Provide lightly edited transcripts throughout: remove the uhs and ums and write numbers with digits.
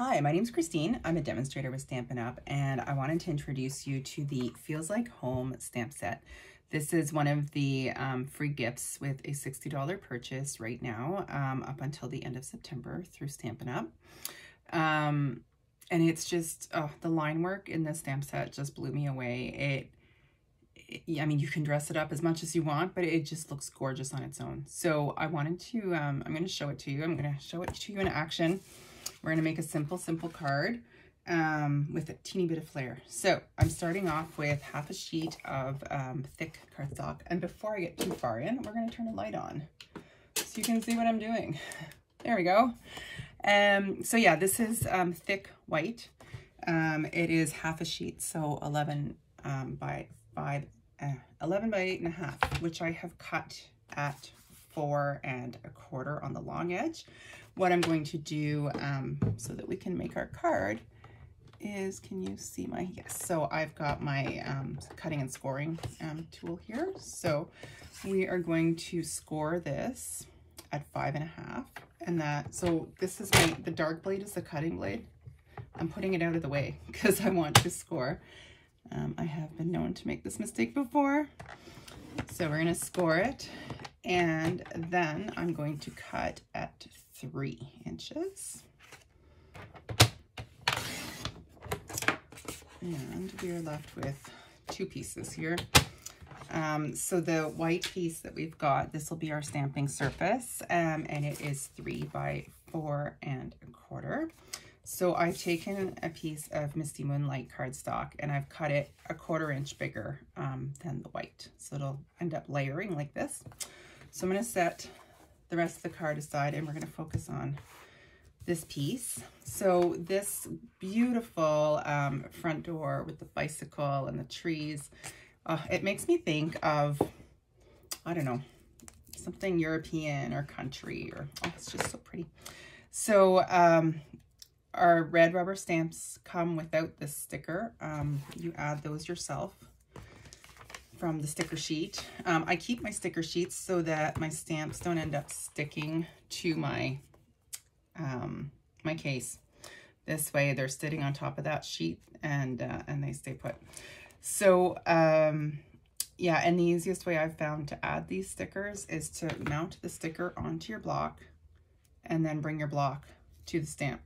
Hi, my name is Christine. I'm a demonstrator with Stampin' Up! And I wanted to introduce you to the Feels Like Home stamp set. This is one of the free gifts with a $60 purchase right now, up until the end of September through Stampin' Up! And it's just, the line work in this stamp set just blew me away. I mean, you can dress it up as much as you want, but it just looks gorgeous on its own. So I wanted to, I'm going to show it to you. I'm going to show it to you in action. We're going to make a simple card with a teeny bit of flair. So I'm starting off with half a sheet of thick cardstock. And before I get too far in, we're going to turn a light on so you can see what I'm doing. There we go. So yeah, this is thick white. It is half a sheet, so 11 by 8.5, which I have cut at 4 1/4 on the long edge. What I'm going to do so that we can make our card is, can you see my, yes, so I've got my cutting and scoring tool here. So we are going to score this at 5 1/2, and that, so this is the dark blade is the cutting blade. I'm putting it out of the way because I want to score. I have been known to make this mistake before. So we're going to score it, and then I'm going to cut at 3 inches. And we are left with 2 pieces here. So the white piece that we've got, this will be our stamping surface, and it is 3 by 4 1/4. So I've taken a piece of Misty Moonlight cardstock and I've cut it 1/4 inch bigger than the white. So it'll end up layering like this. So I'm going to set the rest of the card aside and we're going to focus on this piece. So this beautiful front door with the bicycle and the trees, it makes me think of, I don't know, something European or country, or, oh, it's just so pretty. So our red rubber stamps come without this sticker. You add those yourself from the sticker sheet. I keep my sticker sheets so that my stamps don't end up sticking to my my case. This way they're sitting on top of that sheet and they stay put. So yeah, and the easiest way I've found to add these stickers is to mount the sticker onto your block and then bring your block to the stamp.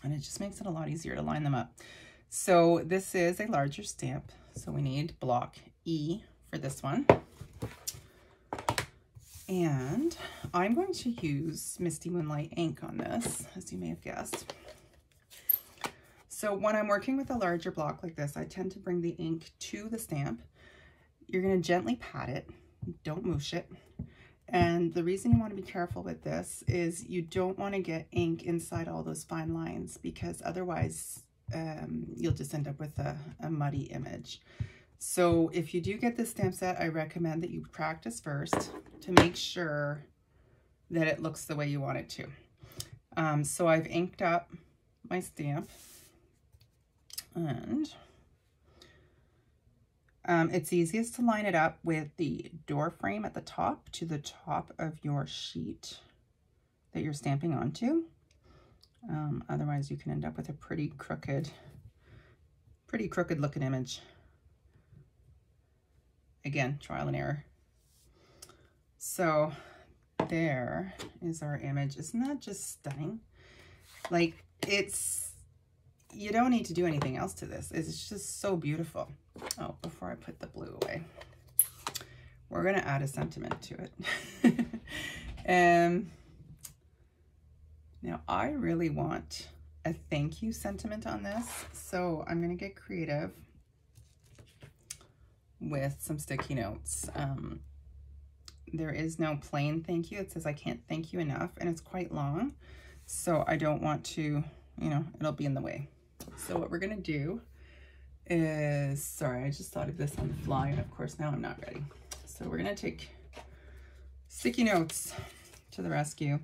And it just makes it a lot easier to line them up. So this is a larger stamp, so we need block E for this one. And I'm going to use Misty Moonlight ink on this, as you may have guessed. So when I'm working with a larger block like this, I tend to bring the ink to the stamp. You're going to gently pat it, don't moosh it. And the reason you want to be careful with this is you don't want to get ink inside all those fine lines, because otherwise you'll just end up with a muddy image. So if you do get this stamp set, I recommend that you practice first to make sure that it looks the way you want it to. So I've inked up my stamp, and it's easiest to line it up with the door frame at the top to the top of your sheet that you're stamping onto. Otherwise you can end up with a pretty crooked looking image. Again, trial and error. So there is our image. Isn't that just stunning? Like, you don't need to do anything else to this. It's just so beautiful. Oh, before I put the blue away, we're going to add a sentiment to it. Now, I really want a thank you sentiment on this, so I'm going to get creative with some sticky notes. There is no plain thank you. It says I can't thank you enough, and it's quite long, so I don't want to, it'll be in the way. So what we're going to do is, sorry, I just thought of this on the fly, and of course now I'm not ready. So we're going to take sticky notes to the rescue,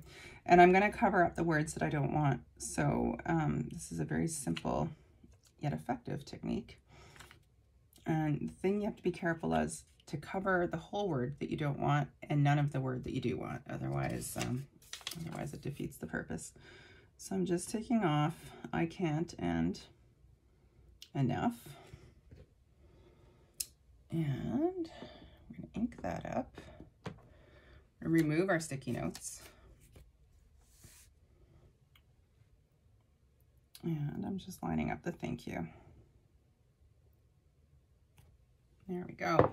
and I'm going to cover up the words that I don't want. So this is a very simple yet effective technique. And the thing you have to be careful is to cover the whole word that you don't want and none of the word that you do want. Otherwise it defeats the purpose. So I'm just taking off I can't and enough. And we're going to ink that up. Remove our sticky notes. And I'm just lining up the thank you. There we go.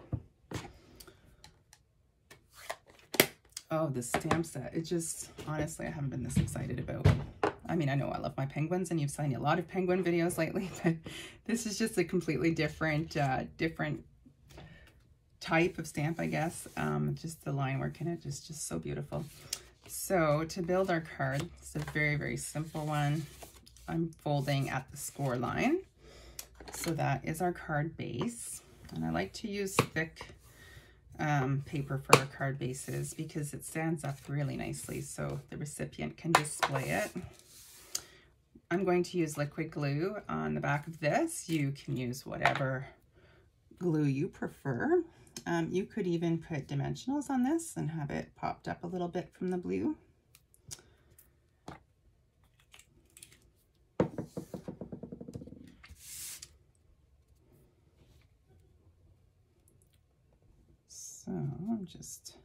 Oh, the stamp set. It just, honestly, I haven't been this excited about. I mean, I know I love my penguins and you've seen a lot of penguin videos lately, but this is just a completely different, different type of stamp, I guess. Just the line work in it is just so beautiful. So to build our card, it's a very, very simple one. I'm folding at the score line. So that is our card base. And I like to use thick paper for our card bases because it stands up really nicely so the recipient can display it. I'm going to use liquid glue on the back of this. You can use whatever glue you prefer. You could even put dimensionals on this and have it popped up a little bit from the blue. So I'm just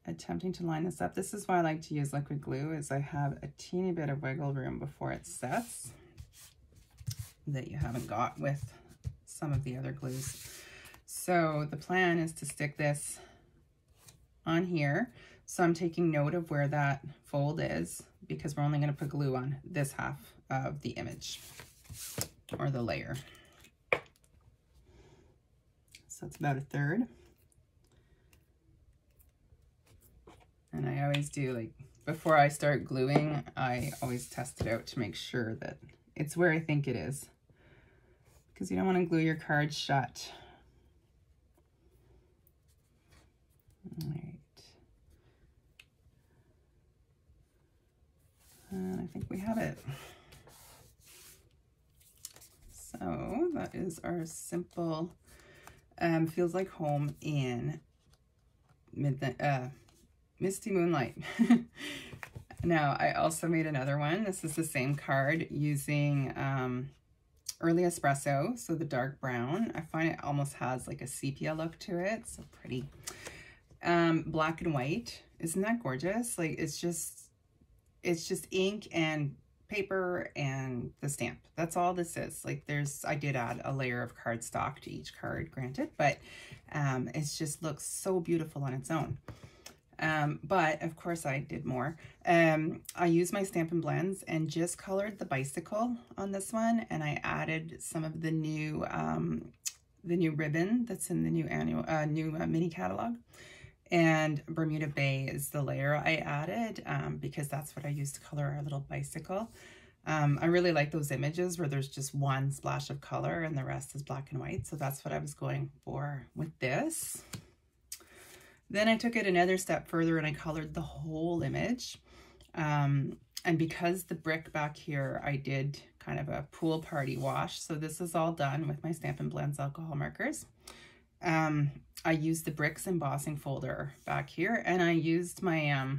attempting to line this up. This is why I like to use liquid glue, is I have a teeny bit of wiggle room before it sets that you haven't got with some of the other glues. So the plan is to stick this on here. So I'm taking note of where that fold is because we're only going to put glue on this half of the image or the layer. So it's about a third. And I always do, like, before I start gluing, I always test it out to make sure that it's where I think it is. Because you don't want to glue your card shut. All right. And I think we have it. So that is our simple, feels like home in Misty Moonlight. Now, I also made another one. This is the same card using Early Espresso, so the dark brown. I find it almost has like a sepia look to it. So pretty. Black and white. Isn't that gorgeous? Like, it's just ink and paper and the stamp. That's all this is. Like, I did add a layer of cardstock to each card, granted, but it just looks so beautiful on its own. But of course I did more. I used my Stampin' Blends and just colored the bicycle on this one, and I added some of the new ribbon that's in the new mini catalog. And Bermuda Bay is the layer I added because that's what I used to color our little bicycle. I really like those images where there's just one splash of color and the rest is black and white. So that's what I was going for with this. Then I took it another step further and I colored the whole image. And because the brick back here, I did kind of a pool party wash. So this is all done with my Stampin' Blends alcohol markers. I used the bricks embossing folder back here, and I used my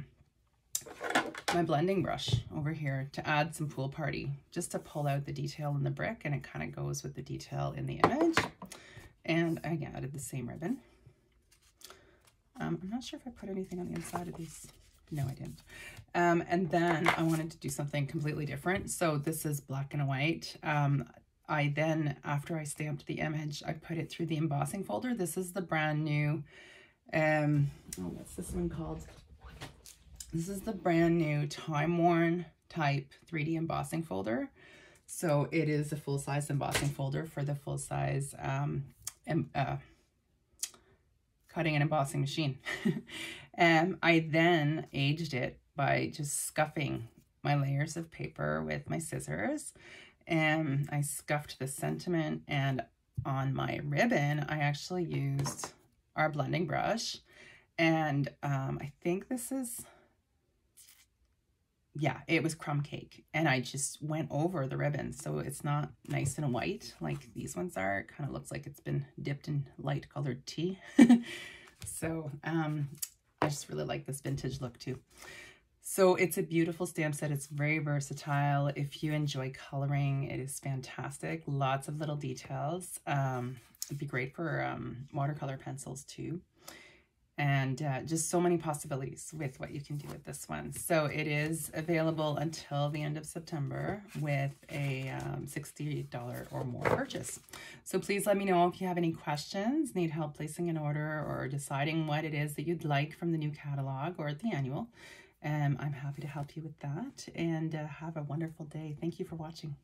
my blending brush over here to add some pool party, just to pull out the detail in the brick, and it kind of goes with the detail in the image. And I added the same ribbon. I'm not sure if I put anything on the inside of these. No, I didn't. And then I wanted to do something completely different. So this is black and white. I then, after I stamped the image, I put it through the embossing folder. This is the brand new, what's this one called? This is the brand new Time-Worn Type 3D embossing folder. So it is a full-size embossing folder for the full-size cutting and embossing machine. I then aged it by just scuffing my layers of paper with my scissors. And I scuffed the sentiment, and on my ribbon, I actually used our blending brush. And I think this is, yeah, it was crumb cake. And I just went over the ribbon. So it's not nice and white like these ones are. It kind of looks like it's been dipped in light colored tea. So I just really like this vintage look too. So it's a beautiful stamp set. It's very versatile. If you enjoy coloring, it is fantastic. Lots of little details. It'd be great for watercolor pencils too. And just so many possibilities with what you can do with this one. So it is available until the end of September with a $60 or more purchase. So please let me know if you have any questions, need help placing an order, or deciding what it is that you'd like from the new catalog or the annual. I'm happy to help you with that, and have a wonderful day. Thank you for watching.